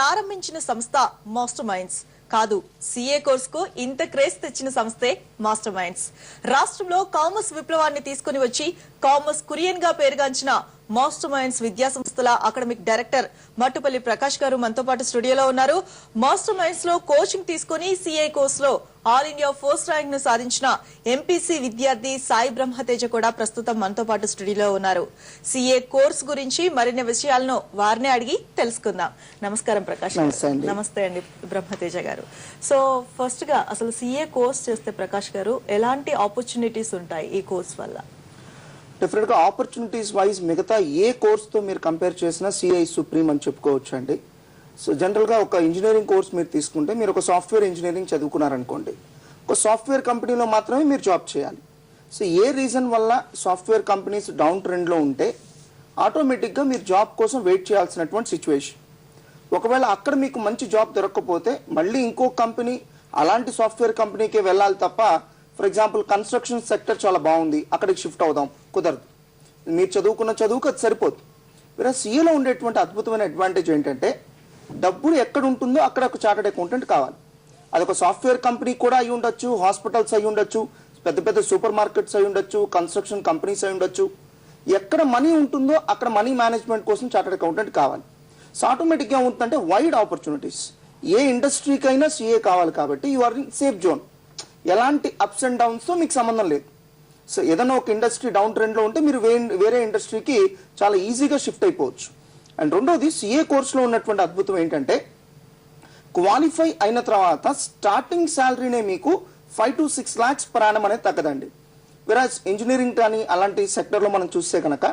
ప్రారంభించిన సంస్థ master minds కాదు, సిఏ కోర్సుకు ఇంత క్రేజ్ తెచ్చిన సంస్థే మాస్టర్ మైండ్స్. రాష్ట్రంలో కామర్స్ విప్లవాన్ని తీసుకుని వచ్చి కామర్స్ కురియన్ గా పేరుగాంచిన మాస్టర్ మైండ్స్ విద్యా సంస్థల అకాడమిక్ డైరెక్టర్ మట్టుపల్లి ప్రకాష్ గారు మనతో పాటు స్టూడియోలో ఉన్నారు. మాస్టర్ మైండ్స్ లో కోచింగ్ తీసుకుని సిఏ కోర్సులో ఆల్ ఇండియా ఫస్ట్ ర్యాంక్ ను సాధించిన ఎంపీసీ విద్యార్థి సాయి బ్రహ్మతేజ కూడా ప్రస్తుతం మనతో పాటు స్టూడియోలో ఉన్నారు. సిఏ కోర్సు గురించి మరిన్ని విషయాలను వారినే అడిగి తెలుసుకుందాం. నమస్కారం ప్రకాష్ గారు. నమస్తే అండి బ్రహ్మతేజ గారు. సో ఫస్ట్ గా అసలు సిఏ కోర్స్ చేస్తే ప్రకాష్ గారు ఎలాంటి ఆపర్చునిటీస్ ఉంటాయి ఈ కోర్స్ వల్ల? డెఫినెట్ గా ఆపర్చునిటీస్ వైజ్ మిగతా ఏ కోర్స్ తో మీరు కంపేర్ చేసినా సిఐ సుప్రీం అని చెప్పుకోవచ్చు అండి. సో జనరల్ గా ఒక ఇంజనీరింగ్ కోర్స్ మీరు తీసుకుంటే మీరు ఒక సాఫ్ట్వేర్ ఇంజనీరింగ్ చదువుకున్నారనుకోండి, ఒక సాఫ్ట్వేర్ కంపెనీలో మాత్రమే మీరు జాబ్ చేయాలి. సో ఏ రీజన్ వల్ల సాఫ్ట్వేర్ కంపెనీస్ డౌన్ ట్రెండ్ లో ఉంటే ఆటోమేటిక్ గా మీరు జాబ్ కోసం వెయిట్ చేయాల్సినటువంటి సిచ్యువేషన్. ఒకవేళ అక్కడ మీకు మంచి జాబ్ దొరకకపోతే మళ్ళీ ఇంకో కంపెనీ అలాంటి సాఫ్ట్వేర్ కంపెనీకే వెళ్ళాలి తప్ప, ఫర్ ఎగ్జాంపుల్ కన్స్ట్రక్షన్ సెక్టర్ చాలా బాగుంది అక్కడికి షిఫ్ట్ అవుదాం కుదరదు. మీరు చదువుకున్న చదువుకు అది సరిపోదు. వేరే సిఏలో ఉండేటువంటి అద్భుతమైన అడ్వాంటేజ్ ఏంటంటే డబ్బులు ఎక్కడ ఉంటుందో అక్కడ ఒక చార్టెడ్ అకౌంటెంట్ కావాలి. అదొక సాఫ్ట్వేర్ కంపెనీ కూడా అయి ఉండొచ్చు, హాస్పిటల్స్ అయి ఉండొచ్చు, పెద్ద పెద్ద సూపర్ మార్కెట్స్ అయి ఉండొచ్చు, కన్స్ట్రక్షన్ కంపెనీస్ అయి ఉండొచ్చు. ఎక్కడ మనీ ఉంటుందో అక్కడ మనీ మేనేజ్మెంట్ కోసం చార్టెడ్ అకౌంటెంట్ కావాలి. సో ఆటోమేటిక్గా ఏమవుతుందంటే వైడ్ ఆపర్చునిటీస్. ఏ ఇండస్ట్రీకైనా సిఏ కావాలి కాబట్టి you are in safe zone. ఎలాంటి అప్స్ అండ్ డౌన్స్తో మీకు సంబంధం లేదు. సో ఏదైనా ఒక ఇండస్ట్రీ డౌన్ ట్రెండ్లో ఉంటే మీరు వేరే ఇండస్ట్రీకి చాలా ఈజీగా షిఫ్ట్ అయిపోవచ్చు. అండ్ రెండోది సిఏ కోర్సులో ఉన్నటువంటి అద్భుతం ఏంటంటే క్వాలిఫై అయిన తర్వాత స్టార్టింగ్ శాలరీనే మీకు 5 to 6 lakhs per annum అనేది తగ్గదండి. వెరాజ్ ఇంజనీరింగ్ కానీ అలాంటి సెక్టర్లో మనం చూస్తే కనుక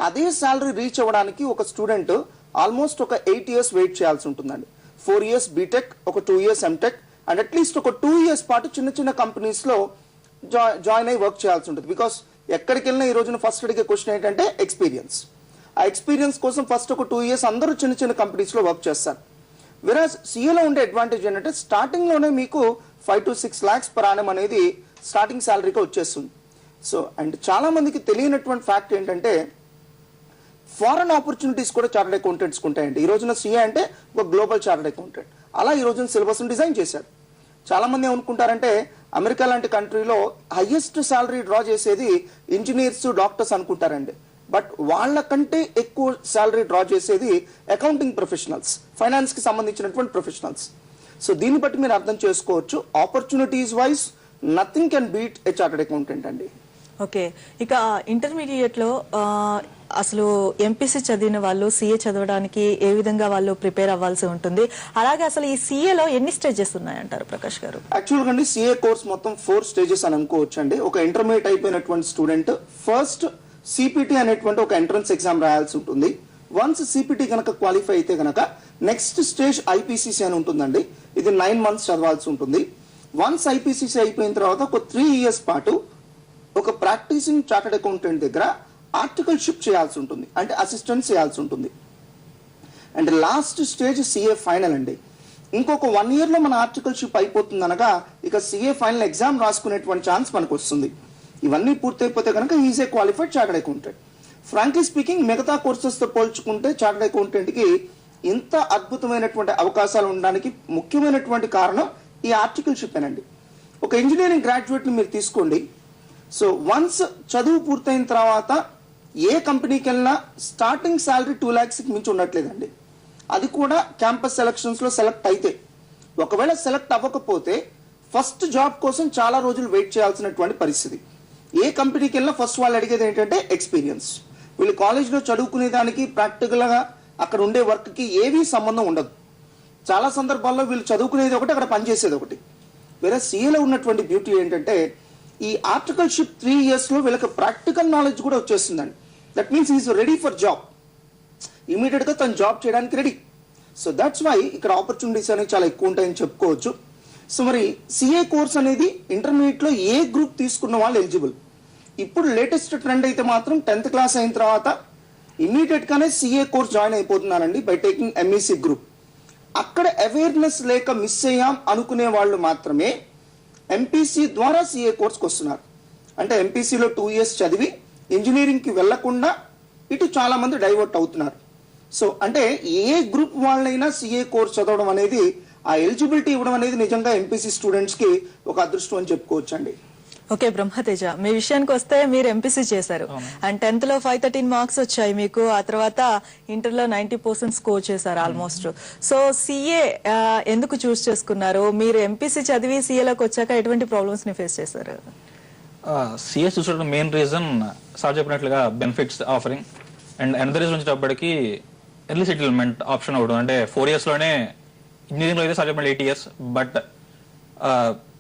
అదే శాలరీ రీచ్ అవ్వడానికి ఒక స్టూడెంట్ ఆల్మోస్ట్ ఒక 8 years వెయిట్ చేయాల్సి ఉంటుందండి. 4 years బీటెక్, ఒక 2 years ఎంటెక్, అండ్ అట్లీస్ట్ ఒక 2 years పాటు చిన్న చిన్న కంపెనీస్లో జాయిన్ అయ్యి వర్క్ చేయాల్సి ఉంటుంది. బికాస్ ఎక్కడికి వెళ్ళినా ఈ రోజున ఫస్ట్ అడిగే క్వశ్చన్ ఏంటంటే ఎక్స్పీరియన్స్. ఆ ఎక్స్పీరియన్స్ కోసం ఫస్ట్ ఒక 2 years అందరూ చిన్న చిన్న కంపెనీస్లో వర్క్ చేస్తారు. వెరాజ్ సిఏలో ఉండే అడ్వాంటేజ్ ఏంటంటే స్టార్టింగ్లోనే మీకు 5 to 6 lakhs per annum అనేది స్టార్టింగ్ శాలరీగా వచ్చేస్తుంది. సో అండ్ చాలా మందికి తెలియనటువంటి ఫ్యాక్ట్ ఏంటంటే ఫారెన్ ఆపర్చునిటీస్ కూడా చార్టెడ్ అకౌంటెంట్స్కి ఉంటాయండి. ఈ రోజున సిఏ అంటే ఒక గ్లోబల్ చార్టెడ్ అకౌంటెంట్. అలా ఈ రోజున సిలబస్ని డిజైన్ చేశారు. చాలా మంది ఏమనుకుంటారంటే అమెరికా లాంటి కంట్రీలో హైయెస్ట్ శాలరీ డ్రా చేసేది ఇంజనీర్స్, డాక్టర్స్ అనుకుంటారండి. బట్ వాళ్ళకంటే ఎక్కువ శాలరీ డ్రా చేసేది అకౌంటింగ్ ప్రొఫెషనల్స్, ఫైనాన్స్ కి సంబంధించినటువంటి ప్రొఫెషనల్స్. సో దీన్ని బట్టి మీరు అర్థం చేసుకోవచ్చు, opportunities wise nothing can beat A chartered accountant అండి. ఓకే, ఇక ఇంటర్మీడియట్ లో అసలు ఎంపీసీ చదివిన వాళ్ళు సిఏ చదవడానికి ఏ విధంగా వాళ్ళు ప్రిపేర్ అవ్వాల్సి ఉంటుంది? అలాగే అసలు ఈ సిఏలో ఎన్ని స్టేజెస్ ఉన్నాయంటారు ప్రకాష్ గారు? యాక్చువల్గా అండి సిఏ కోర్స్ మొత్తం 4 stages అని అనుకోవచ్చు అండి. ఒక ఇంటర్మీడియట్ అయిపోయినటువంటి స్టూడెంట్ ఫస్ట్ సిపిటి అనేటువంటి ఒక ఎంట్రన్స్ ఎగ్జామ్ రాయాల్సి ఉంటుంది. వన్స్ సిపిటి కనుక క్వాలిఫై అయితే కనుక నెక్స్ట్ స్టేజ్ ఐపీసీసీ అని ఉంటుందండి. ఇది 9 months చదవాల్సి ఉంటుంది. వన్స్ ఐపీసీసీ అయిపోయిన తర్వాత ఒక 3 years పాటు ఒక ప్రాక్టీసింగ్ చార్టెడ్ అకౌంటెంట్ దగ్గర ఆర్టికల్షిప్ చేయాల్సి ఉంటుంది, అంటే అసిస్టెంట్ చేయాల్సి ఉంటుంది. And last stage CA final అండి. ఇంకొక 1 year లో మన ఆర్టికల్షిప్ అయిపోతుంది అనగా ఇక సిఏ ఫైనల్ ఎగ్జామ్ రాసుకునేటువంటి ఛాన్స్ మనకు వస్తుంది. ఇవన్నీ పూర్తయిపోతే కనుక is a qualified chartered accountant. Frankly speaking మిగతా కోర్సెస్తో పోల్చుకుంటే చార్టెడ్ అకౌంటెంట్కి ఇంత అద్భుతమైనటువంటి అవకాశాలు ఉండడానికి ముఖ్యమైనటువంటి కారణం ఈ ఆర్టికల్షిప్ ఏనండి. ఒక ఇంజనీరింగ్ గ్రాడ్యుయేట్ని మీరు తీసుకోండి. సో వన్స్ చదువు పూర్తయిన తర్వాత ఏ కంపెనీకి వెళ్ళినా స్టార్టింగ్ శాలరీ 2 lakhs మించి ఉండట్లేదండి. అది కూడా క్యాంపస్ సెలక్షన్స్లో సెలెక్ట్ అయితే. ఒకవేళ సెలెక్ట్ అవ్వకపోతే ఫస్ట్ జాబ్ కోసం చాలా రోజులు వెయిట్ చేయాల్సినటువంటి పరిస్థితి. ఏ కంపెనీకి వెళ్ళినా ఫస్ట్ వాళ్ళు అడిగేది ఏంటంటే ఎక్స్పీరియన్స్. వీళ్ళు కాలేజ్లో చదువుకునే దానికి ప్రాక్టికల్గా అక్కడ ఉండే వర్క్కి ఏవీ సంబంధం ఉండదు. చాలా సందర్భాల్లో వీళ్ళు చదువుకునేది ఒకటి, అక్కడ పనిచేసేది ఒకటి. వేరే సిఏలో ఉన్నటువంటి బ్యూటీ ఏంటంటే ఈ ఆర్టికల్షిప్ 3 years లో వీళ్ళకి ప్రాక్టికల్ నాలెడ్జ్ కూడా వచ్చేస్తుందండి. That means is ready for job. ఇమీడియట్గా తను జాబ్ చేయడానికి రెడీ. సో దట్స్ వై ఇక్కడ ఆపర్చునిటీస్ అనేవి చాలా ఎక్కువ ఉంటాయని చెప్పుకోవచ్చు. సో మరి సిఏ కోర్స్ అనేది ఇంటర్మీడియట్లో ఏ గ్రూప్ తీసుకున్న వాళ్ళు ఎలిజిబుల్? ఇప్పుడు లేటెస్ట్ ట్రెండ్ అయితే మాత్రం 10th class అయిన తర్వాత ఇమీడియట్గానే సిఏ కోర్స్ జాయిన్ అయిపోతున్నారండి బై టేకింగ్ ఎంఈసీ గ్రూప్. అక్కడ అవేర్నెస్ లేక మిస్ అయ్యాం అనుకునే వాళ్ళు మాత్రమే ఎంపీసీ ద్వారా సిఏ కోర్స్కి వస్తున్నారు. అంటే ఎంపీసీలో 2 years చదివి ఇంజనీరింగ్కి వెళ్లకుండా ఇటు చాలా మంది డైవర్ట్ అవుతున్నారు. సో అంటే ఏ గ్రూప్ వాళ్ళైనా సిఏ కోర్స్ చదవడం అనేది, ఆ ఎలిజిబిలిటీ ఇవ్వడం అనేది నిజంగా ఎంపీసీ స్టూడెంట్స్ కి ఒక అదృష్టం అని చెప్పుకోవచ్చు అండి. ఓకే బ్రహ్మతేజ, మీ విషయానికి వస్తే మీరు ఎంపీసీ చేశారు అండ్ 10th లో 513 మార్క్స్ వచ్చాయి మీకు. ఆ తర్వాత ఇంటర్ లో 90% స్కోర్ చేశారు ఆల్మోస్ట్. సో సిఏ ఎందుకు చూస్ చేసుకున్నారు? మీరు ఎంపీసీ చదివి సిఏలోకి వచ్చాక ఎటువంటి ప్రాబ్లమ్స్ ని ఫేస్ చేశారు? సిఎస్ చూసడం మెయిన్ రీజన్ సార్ చెప్పినట్లుగా benefits offering, and another reason వచ్చేటప్పటికి ఎర్లీ సెటిల్మెంట్ ఆప్షన్ అవ్వడం. అంటే 4 years లోనే, ఇంజనీరింగ్ లో అయితే సార్ చెప్పిన 8 years, బట్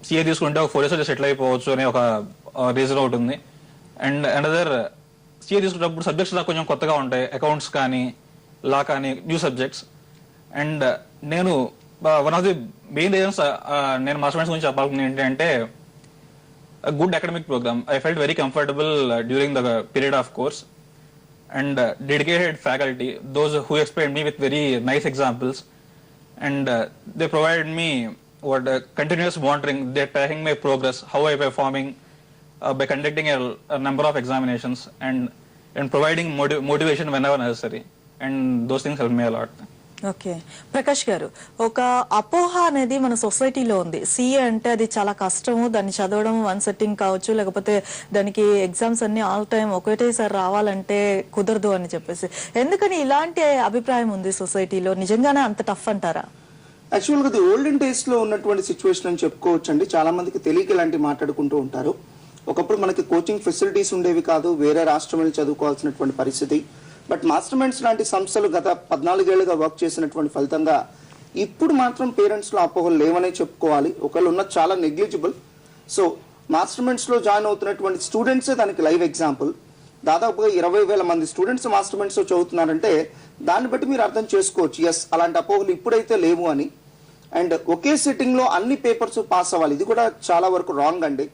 సిఏ తీసుకుంటే ఒక 4 years లో సెటిల్ అయిపోవచ్చు అనే ఒక రీజన్ ఒకటి ఉంది. అండ్ అనదర్, సిఏ తీసుకున్నప్పుడు సబ్జెక్ట్స్ కొంచెం కొత్తగా ఉంటాయి, అకౌంట్స్ కానీ లా కానీ న్యూ సబ్జెక్ట్స్. అండ్ నేను one of the main reasons నేను మాస్టర్ మైండ్స్ గురించి చెప్పాల్సింది ఏంటంటే a good academic program. I felt very comfortable during the period of course, and dedicated faculty, those who explained me with very nice examples, and they provided me continuous monitoring. They're tracking my progress, how I'm performing by conducting a number of examinations, and providing motivation whenever necessary, and those things helped me a lot. Okay Prakash గారు, ఒక అపోహ అనేది మన సొసైటీలో ఉంది. CA అంటే అది చాలా కష్టము, దాన్ని చదవడం 1 setting కావచ్చు, లేకపోతే దానికి ఎగ్జామ్స్ అన్ని ఆల్ టైమ్ ఒకటేసారి రావాలంటే కుదరదు అని చెప్పేసి. ఎందుకని ఇలాంటి అభిప్రాయం ఉంది సొసైటీలో? నిజంగానే అంత టఫ్ అంటారా? యాక్చువల్గా అది ఓల్డెన్ డేస్ లో ఉన్నటువంటి సిచ్యువేషన్ అని చెప్పుకోవచ్చు అండి. చాలా మందికి తెలియక ఇలాంటివి మాట్లాడుకుంటూ ఉంటారు. ఒకప్పుడు మనకి కోచింగ్ ఫెసిలిటీస్ ఉండేవి కాదు, వేరే రాష్ట్రం వెళ్ళి చదువుకోవాల్సినటువంటి పరిస్థితి. బట్ మాస్టర్ మైండ్స్ లాంటి సంస్థలు గత 14 ఏళ్లుగా వర్క్ చేసినటువంటి ఫలితంగా ఇప్పుడు మాత్రం పేరెంట్స్ లో అపోహలు లేవనే చెప్పుకోవాలి. ఒకవేళ ఉన్న చాలా నెగ్లిజిబుల్. సో మాస్టర్ మైండ్స్ లో జాయిన్ అవుతున్నటువంటి స్టూడెంట్సే దానికి లైవ్ ఎగ్జాంపుల్. దాదాపుగా 20,000 మంది స్టూడెంట్స్ మాస్టర్ మైండ్స్ లో చదువుతున్నారంటే దాన్ని బట్టి మీరు అర్థం చేసుకోవచ్చు, ఎస్ అలాంటి అపోహలు ఇప్పుడైతే లేవు అని. అండ్ ఒకే సిట్టింగ్ లో అన్ని పేపర్స్ పాస్ అవ్వాలి, ఇది కూడా చాలా వరకు రాంగ్ అండి.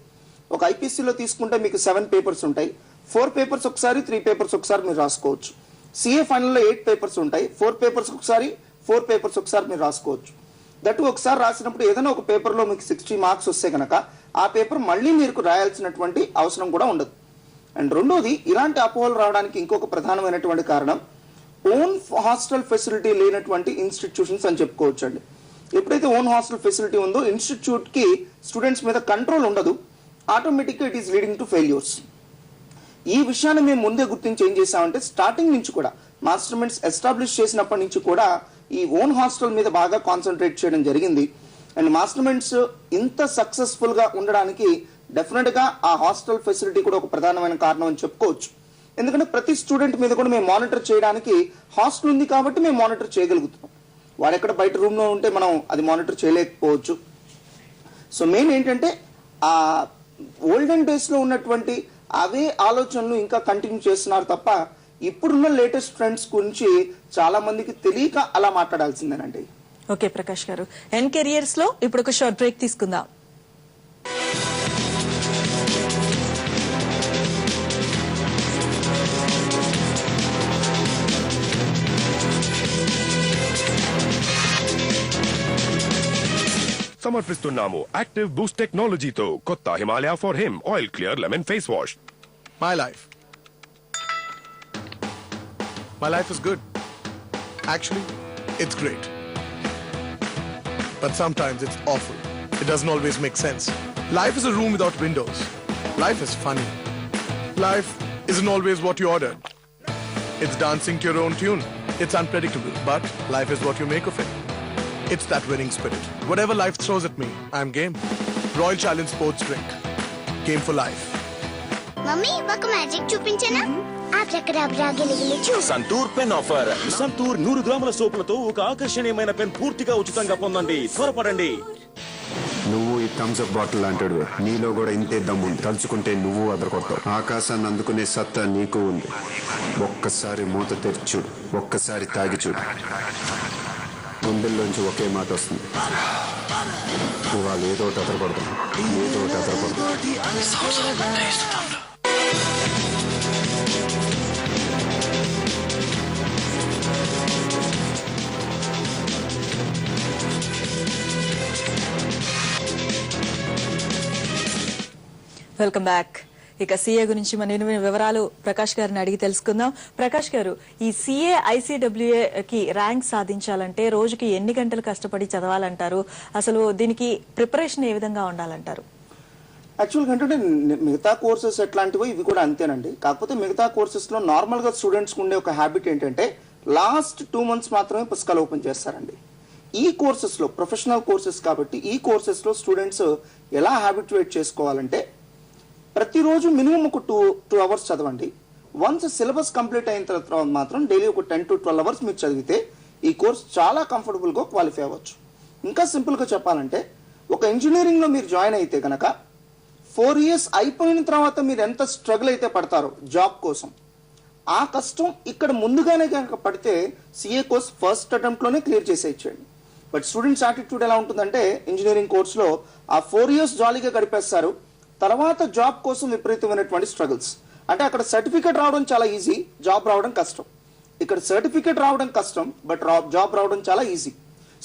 ఒక ఐపీసీలో తీసుకుంటే మీకు 7 పేపర్స్ ఉంటాయి, 4 పేపర్స్ ఒకసారి, 3 పేపర్స్ ఒకసారి మీరు రాసుకోవచ్చు. సిఏ ఫైనల్లో 8 పేపర్స్ ఉంటాయి, 4 పేపర్స్ ఒకసారి, 4 పేపర్స్ ఒకసారి మీరు రాసుకోవచ్చు. దట్టు ఒకసారి రాసినప్పుడు ఏదైనా ఒక పేపర్లో మీకు 60 మార్క్స్ వస్తే కనుక ఆ పేపర్ మళ్ళీ మీరు రాయాల్సినటువంటి అవసరం కూడా ఉండదు. అండ్ రెండోది, ఇలాంటి అపోహలు రావడానికి ఇంకొక ప్రధానమైనటువంటి కారణం ఓన్ హాస్టల్ ఫెసిలిటీ లేనటువంటి ఇన్స్టిట్యూషన్స్ అని చెప్పుకోవచ్చు అండి. ఎప్పుడైతే ఓన్ హాస్టల్ ఫెసిలిటీ ఉందో ఇన్స్టిట్యూట్ కి స్టూడెంట్స్ మీద కంట్రోల్ ఉండదు, ఆటోమేటిక్గా it is leading to failures. ఈ విషయాన్ని మేము ముందే గుర్తించి ఏం చేసామంటే స్టార్టింగ్ నుంచి కూడా మాస్టర్ మైండ్స్ ఎస్టాబ్లిష్ చేసినప్పటి నుంచి కూడా ఈ ఓన్ హాస్టల్ మీద బాగా కాన్సన్ట్రేట్ చేయడం జరిగింది. అండ్ మాస్టర్ మైండ్స్ ఇంత సక్సెస్ఫుల్ గా ఉండడానికి డెఫినెట్ గా ఆ హాస్టల్ ఫెసిలిటీ కూడా ఒక ప్రధానమైన కారణం అని చెప్పుకోవచ్చు. ఎందుకంటే ప్రతి స్టూడెంట్ మీద కూడా మేము మానిటర్ చేయడానికి హాస్టల్ ఉంది కాబట్టి మేము మానిటర్ చేయగలుగుతున్నాం. వాడు ఎక్కడ బయట రూమ్ లో ఉంటే మనం అది మానిటర్ చేయలేకపోవచ్చు. సో మెయిన్ ఏంటంటే ఆ ఓల్డెన్ డేస్ లో ఉన్నటువంటి అవే ఆలోచనలు ఇంకా కంటిన్యూ చేస్తున్నారు తప్ప ఇప్పుడున్న లేటెస్ట్ ట్రెండ్స్ గురించి చాలా మందికి తెలియక అలా మాట్లాడాల్సిందేనండి. ఓకే ప్రకాష్ గారు, ఎన్ కెరియర్స్ లో ఇప్పుడు ఒక షార్ట్ బ్రేక్ తీసుకుందాం. సమర్పిస్తున్నాము యాక్టివ్ బూస్ట్ టెక్నాలజీతో కొత్త Himalaya for him oil clear lemon face wash. My life. My life is good. Actually, it's great. But sometimes it's awful. It doesn't always make sense. Life is a room without windows. Life is funny. Life isn't always what you ordered. It's dancing to your own tune. It's unpredictable, but life is what you make of it. It's that winning spirit. Whatever life throws at me, I'm game. Royal Challenge Sports Drink. Game for life. Mummy ఒక magic చూపించనా? ఆ చక్రాబ్రా గిలిగిలి చూ. Santoor pen offer. Santoor 100 గ్రాముల సోపులతో ఒక ఆకర్షణీయమైన pen పూర్తిగా ఉచితంగా పొందండి. త్వరపడండి. నువ్వు ఈ థమ్స్ అప్ బాటిల్ అంటాడు, నీలో కూడా ఇంతే దమ్ముంది. తలుచుకుంటే నువ్వు అదరకొడతావు. ఆకాశాన్ని అందుకునే సత్తా నీకు ఉంది. ఒక్కసారి మూత తెరిచూడు, ఒక్కసారి తాగి చూడు. గుండెల్లోంచి ఒకే మాట వస్తుంది, ఇవాళ ఏదో ఒకటి అదరకొడతాం, ఏదో ఒకటి అదరకొడతాం. Welcome back. ఇక సీఏ గురించి మన వివరాలు ప్రకాష్ గారిని అడిగి తెలుసుకుందాం. ప్రకాష్ గారు, ఈ సీఏ ఐసీడబ్ల్యూఏకి ర్యాంక్ సాధించాలంటే రోజుకి ఎన్ని గంటలు కష్టపడి చదవాలంటారు? అసలు దీనికి ప్రిపరేషన్ ఏ విధంగా ఉండాలంటారు? యాక్చువల్గా అంటే మిగతా కోర్సెస్ ఎట్లాంటివో ఇవి కూడా అంతేనండి. కాకపోతే మిగతా కోర్సెస్లో నార్మల్గా స్టూడెంట్స్కి ఉండే ఒక హ్యాబిట్ ఏంటంటే లాస్ట్ 2 months మాత్రమే పుస్తకాలు ఓపెన్ చేస్తారండి. ఈ కోర్సెస్లో ప్రొఫెషనల్ కోర్సెస్ కాబట్టి ఈ కోర్సెస్లో స్టూడెంట్స్ ఎలా హ్యాబిట్యుయేట్ చేసుకోవాలంటే ప్రతిరోజు మినిమం ఒక 2 hours చదవండి. వన్స్ సిలబస్ కంప్లీట్ అయిన తర్వాత మాత్రం డైలీ ఒక 10 to 12 hours మీరు చదివితే ఈ కోర్స్ చాలా కంఫర్టబుల్గా క్వాలిఫై అవ్వచ్చు. ఇంకా సింపుల్గా చెప్పాలంటే ఒక ఇంజనీరింగ్లో మీరు జాయిన్ అయితే కనుక 4 years అయిపోయిన తర్వాత మీరు ఎంత స్ట్రగుల్ అయితే పడతారో జాబ్ కోసం, ఆ కష్టం ఇక్కడ ముందుగానే కనుక పడితే సిఏ కోర్స్ ఫస్ట్ అటెంప్ట్లోనే క్లియర్ చేసేయచ్చండి. బట్ స్టూడెంట్స్ యాటిట్యూడ్ ఎలా ఉంటుందంటే ఇంజనీరింగ్ కోర్సులో ఆ 4 years జాలీగా గడిపేస్తారు, తర్వాత జాబ్ కోసం విపరీతమైనటువంటి స్ట్రగుల్స్. అంటే అక్కడ సర్టిఫికేట్ రావడం చాలా ఈజీ, జాబ్ రావడం కష్టం. ఇక్కడ సర్టిఫికేట్ రావడం కష్టం, బట్ జాబ్ రావడం చాలా ఈజీ.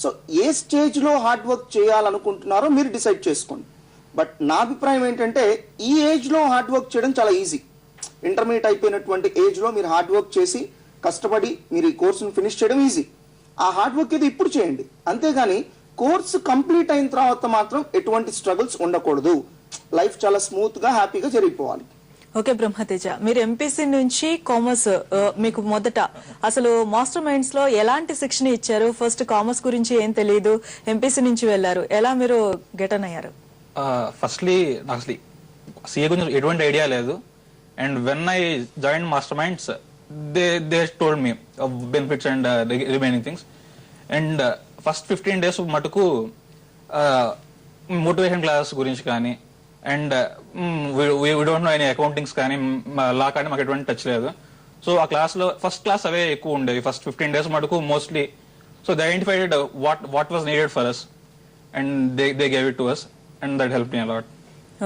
సో ఏ స్టేజ్లో హార్డ్ వర్క్ చేయాలనుకుంటున్నారో మీరు డిసైడ్ చేసుకోండి. బట్ నా అభిప్రాయం ఏంటంటే ఈ ఏజ్లో హార్డ్ వర్క్ చేయడం చాలా ఈజీ. ఇంటర్మీడియట్ అయిపోయినటువంటి ఏజ్లో మీరు హార్డ్ వర్క్ చేసి కష్టపడి మీరు ఈ కోర్సును ఫినిష్ చేయడం ఈజీ. ఆ హార్డ్ వర్క్ ఏదో ఇప్పుడు చేయండి, అంతేగాని కోర్సు కంప్లీట్ అయిన తర్వాత మాత్రం ఎటువంటి స్ట్రగుల్స్ ఉండకూడదు. లైఫ్ చాలా స్మూత్ గా హ్యాపీగా జరిగిపోవాలి. ఓకే బ్రహ్మతేజ, మీరు ఎంపీసీ నుంచి కామర్స్, మీకు మొదట అసలు మాస్టర్ మైండ్స్ లో ఎలాంటి శిక్షణ ఇచ్చారు? ఫస్ట్ కామర్స్ గురించి ఏం తెలియదు, ఎంపీసీ నుంచి వెళ్లారు, ఎలా మీరు గెటన్ అయ్యారు? ఫస్ట్లీ నాకు అసలు సిఏ గురించి ఎటువంటి ఐడియా లేదు. And when I join master minds they told me benefits and remaining things. And first 15 days మటుకు మోటివేషన్ క్లాస్ గురించి కానీ and we don't know any accountings కానీ లా కానీ మాకు ఎటువంటి టచ్ లేదు. సో ఆ క్లాస్లో ఫస్ట్ క్లాస్ అవే ఎక్కువ ఉండేవి ఫస్ట్ 15 days మటుకు mostly. So they identified what was needed for us and they gave it to us and that help me a lot.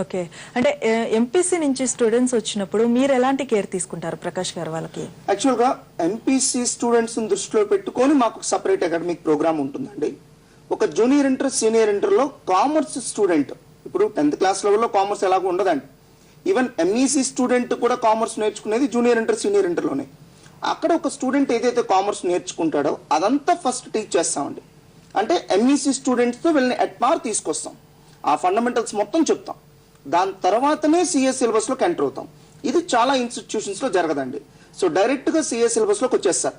Okay, అంటే ఎంపీసీ నుంచి స్టూడెంట్స్ వచ్చినప్పుడు మీరు ఎలాంటి కేర్ తీసుకుంటారు ప్రకాష్ గారు వాళ్ళకి? యాక్చువల్గా ఎంపీసీ స్టూడెంట్స్ దృష్టిలో పెట్టుకొని మాకు సపరేట్ అకాడమిక్ ప్రోగ్రామ్ ఉంటుందండి. ఒక జూనియర్ ఇంటర్ సీనియర్ ఇంటర్లో కామర్స్ స్టూడెంట్, ఇప్పుడు 10th class లెవెల్లో కామర్స్ ఎలాగో ఉండదండి. ఈవెన్ ఎంఈసీ స్టూడెంట్ కూడా కామర్స్ నేర్చుకునేది జూనియర్ ఇంటర్ సీనియర్ ఇంటర్లోనే. అక్కడ ఒక స్టూడెంట్ ఏదైతే కామర్స్ నేర్చుకుంటాడో అదంతా ఫస్ట్ టీచ్ చేస్తామండి. అంటే ఎంఈసీ స్టూడెంట్స్తో వీళ్ళని ఎట్ పార్ తీసుకొస్తాం, ఆ ఫండమెంటల్స్ మొత్తం చెప్తాం. దాని తర్వాతనే సిఎస్ సిలబస్లోకి ఎంటర్ అవుతాం. ఇది చాలా ఇన్స్టిట్యూషన్స్లో జరగదండి. సో డైరెక్ట్గా సిఎస్ సిలబస్లోకి వచ్చేస్తారు.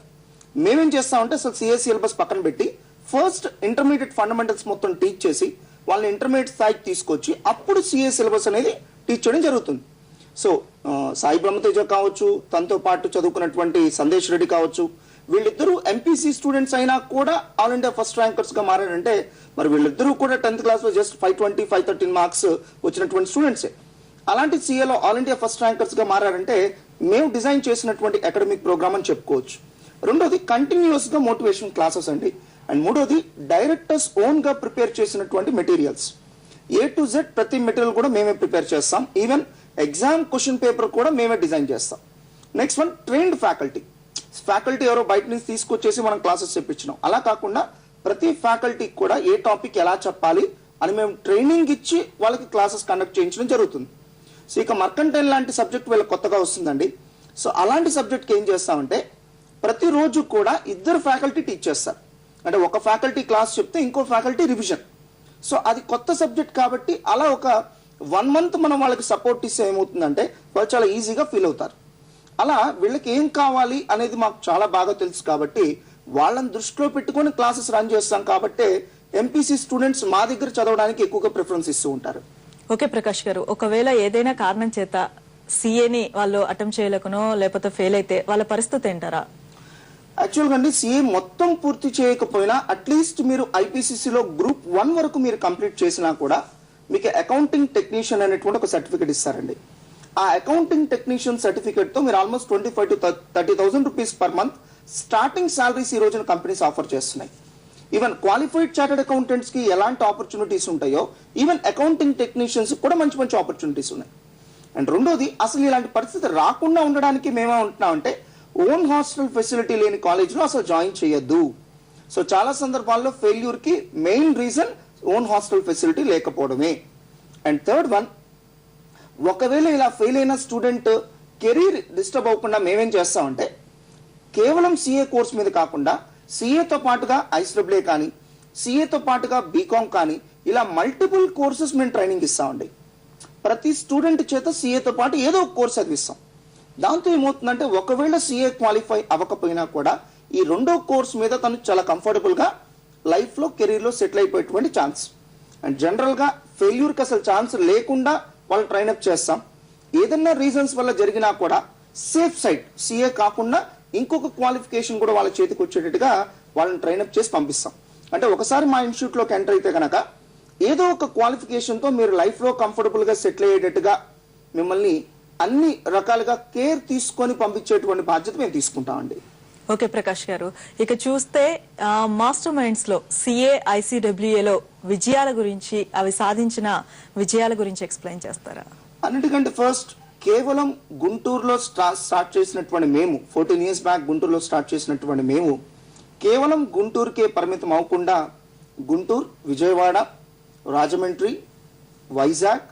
మేమేం చేస్తామంటే అసలు సిఎస్ సిలబస్ పక్కన పెట్టి ఫస్ట్ ఇంటర్మీడియట్ ఫండమెంటల్స్ మొత్తం టీచ్ చేసి వాళ్ళని ఇంటర్మీడియట్ స్థాయికి తీసుకొచ్చి అప్పుడు సిఎస్ సిలబస్ అనేది టీచ్ చేయడం జరుగుతుంది. సో సాయి బ్రహ్మతేజ కావచ్చు, తనతో పాటు చదువుకున్నటువంటి సందేశ్ రెడ్డి కావచ్చు, వీళ్ళిద్దరూ ఎంపీసీ స్టూడెంట్స్ అయినా కూడా ఆల్ ఇండియా ఫస్ట్ ర్యాంకర్స్ గా మారారంటే మరి వీళ్ళిద్దరూ కూడా 10th class లో జస్ట్ 520, 513 మార్క్స్ వచ్చినటువంటి స్టూడెంట్సే. అలాంటి సిఏలో ఆల్ ఇండియా ఫస్ట్ ర్యాంకర్స్ గా మారారంటే మేము డిజైన్ చేసినటువంటి అకాడమిక్ ప్రోగ్రామ్ అని చెప్పుకోవచ్చు. రెండోది కంటిన్యూస్ గా మోటివేషన్ క్లాసెస్ అండి. అండ్ మూడోది డైరెక్టర్స్ ఓన్ గా ప్రిపేర్ చేసినటువంటి మెటీరియల్స్, A to Z ప్రతి మెటీరియల్ కూడా మేమే ప్రిపేర్ చేస్తాం. ఈవెన్ ఎగ్జామ్ క్వశ్చన్ పేపర్ కూడా మేమే డిజైన్ చేస్తాం. Next one, trained faculty. Faculty ఎవరో బయట నుంచి తీసుకొచ్చేసి మనం క్లాసెస్ చెప్పించినాం, అలా కాకుండా ప్రతి ఫ్యాకల్టీకి కూడా ఏ టాపిక్ ఎలా చెప్పాలి అని మేము ట్రైనింగ్ ఇచ్చి వాళ్ళకి క్లాసెస్ కండక్ట్ చేయించడం జరుగుతుంది. సో ఇక మర్కంటైల్ లాంటి సబ్జెక్ట్ వీళ్ళకి కొత్తగా వస్తుందండి. సో అలాంటి సబ్జెక్ట్కి ఏం చేస్తామంటే ప్రతిరోజు కూడా 2 ఫ్యాకల్టీ టీచ్ చేస్తారు. అంటే ఒక ఫ్యాకల్టీ క్లాస్ చెప్తే ఇంకో ఫ్యాకల్టీ రివిజన్. సో అది కొత్త సబ్జెక్ట్ కాబట్టి అలా ఒక 1 month మనం వాళ్ళకి సపోర్ట్ ఇస్తే ఏమవుతుందంటే వాళ్ళు చాలా ఈజీగా ఫీల్ అవుతారు. అలా వీళ్ళకి ఏం కావాలి అనేది మాకు చాలా బాగా తెలుసు కాబట్టి వాళ్ళని దృష్టిలో పెట్టుకొని క్లాసెస్ రన్ చేస్తాం కాబట్టి ఎంపీసీ స్టూడెంట్స్ మా దగ్గర చదవడానికి ఎక్కువగా ప్రిఫరెన్స్ ఇస్తూ ఉంటారు. ఓకే ప్రకాష్ గారు, ఒకవేళ ఏదైనా కారణం చేత సిఏని వాళ్ళు అటెంప్ట్ చేయలేకనో లేకపోతే ఫెయిల్ అయితే వాళ్ళ పరిస్థితి ఏంటారా? యాక్చువల్గా అండి సిఏ మొత్తం పూర్తి చేయకపోయినా అట్లీస్ట్ మీరు ఐపీసీసీలో Group 1 వరకు మీరు కంప్లీట్ చేసినా కూడా మీకు అకౌంటింగ్ టెక్నీషియన్ అనేటువంటి ఒక సర్టిఫికేట్ ఇస్తారండి. ఆ అకౌంటింగ్ టెక్నీషియన్ సర్టిఫికేట్ తో మీరు almost 25,000 to 30,000 rupees per month starting salaries ఈ రోజున కంపెనీస్ ఆఫర్ చేస్తున్నాయి. ఈవెన్ క్వాలిఫైడ్ చార్టెడ్ అకౌంటెంట్స్ కి ఎలాంటి ఆపర్చునిటీస్ ఉంటాయో ఈవెన్ అకౌంటింగ్ టెక్నీషియన్స్ కూడా మంచి మంచి ఆపర్చునిటీస్ ఉన్నాయి. అండ్ రెండోది, అసలు ఇలాంటి పరిస్థితి రాకుండా ఉండడానికి మేమే ఉంటున్నామంటే ఓన్ హాస్టల్ ఫెసిలిటీ లేని కాలేజ్లో అసలు జాయిన్ చేయొద్దు. సో చాలా సందర్భాల్లో ఫెయిల్యూర్ కి main reason own hostel facility లేకపోవడమే. అండ్ థర్డ్ వన్, ఒకవేళ ఇలా ఫెయిల్ అయిన స్టూడెంట్ కెరీర్ డిస్టర్బ్ అవ్వకుండా మేమేం చేస్తామంటే కేవలం సిఏ కోర్స్ మీద కాకుండా సిఏతో పాటుగా ఐసీడబ్ల్యూఏ కానీ సిఏతో పాటుగా బీకామ్ కానీ ఇలా మల్టిపుల్ కోర్సెస్ మేము ట్రైనింగ్ ఇస్తామండి. ప్రతి స్టూడెంట్ చేత సిఏతో పాటు ఏదో ఒక కోర్స్ చదివిస్తాం. దాంతో ఏమవుతుందంటే ఒకవేళ సిఏ క్వాలిఫై అవ్వకపోయినా కూడా ఈ రెండో కోర్స్ మీద తను చాలా కంఫర్టబుల్గా లైఫ్లో కెరీర్లో సెటిల్ అయిపోయేటువంటి ఛాన్స్. అండ్ జనరల్గా ఫెయిల్యూర్కి అసలు ఛాన్స్ లేకుండా వాళ్ళు ట్రైన్అప్ చేస్తాం. ఏదన్నా రీజన్స్ వల్ల జరిగినా కూడా సేఫ్ సైడ్ సిఏ కాకుండా ఇంకొక క్వాలిఫికేషన్ కూడా వాళ్ళ చేతికి వచ్చేటట్టుగా వాళ్ళని ట్రైన్అప్ చేసి పంపిస్తాం. అంటే ఒకసారి మా ఇన్స్టిట్యూట్లోకి ఎంటర్ అయితే కనుక ఏదో ఒక క్వాలిఫికేషన్తో మీరు లైఫ్లో కంఫర్టబుల్గా సెటిల్ అయ్యేటట్టుగా మిమ్మల్ని అన్ని రకాలుగా కేర్ తీసుకొని పంపించేటువంటి బాధ్యత మేము తీసుకుంటామండి. ఓకే ప్రకాష్ గారు, ఇక చూస్తే మాస్టర్ మైండ్స్ లో సిఏ ఐసీడబ్ల్యూఏలో విజయాల గురించి, అవి సాధించిన విజయాల గురించి ఎక్స్ప్లెయిన్ చేస్తారా? అన్నిటికంటే ఫస్ట్ కేవలం గుంటూరులో స్టార్ట్ చేసినటువంటి మేము 14 years బ్యాక్ గుంటూరులో స్టార్ట్ చేసినటువంటి మేము కేవలం గుంటూరుకే పరిమితం అవ్వకుండా గుంటూరు, విజయవాడ, రాజమండ్రి, వైజాగ్,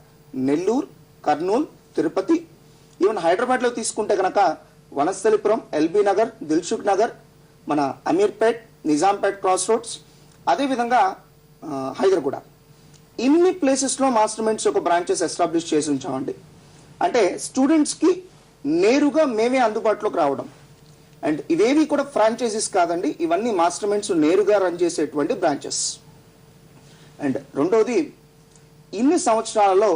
నెల్లూరు, కర్నూలు, తిరుపతి, ఈవెన్ హైదరాబాద్లో తీసుకుంటే కనుక వనస్థలిపురం, ఎల్బీ నగర్, దిల్సుఖ్ నగర్, మన అమీర్పేట్, నిజాంపేట్ క్రాస్ రోడ్స్, అదేవిధంగా హైదరాబాద్, ఇన్ని ప్లేసెస్లో మాస్టర్ మైండ్స్ యొక్క బ్రాంచెస్ ఎస్టాబ్లిష్ చేసి ఉంచామండి. అంటే స్టూడెంట్స్కి నేరుగా మేమే అందుబాటులోకి రావడం. అండ్ ఇవేవి కూడా ఫ్రాంచైజీస్ కాదండి, ఇవన్నీ మాస్టర్ మైండ్స్ నేరుగా రన్ చేసేటువంటి బ్రాంచెస్. అండ్ రెండోది, ఇన్ని సంవత్సరాలలో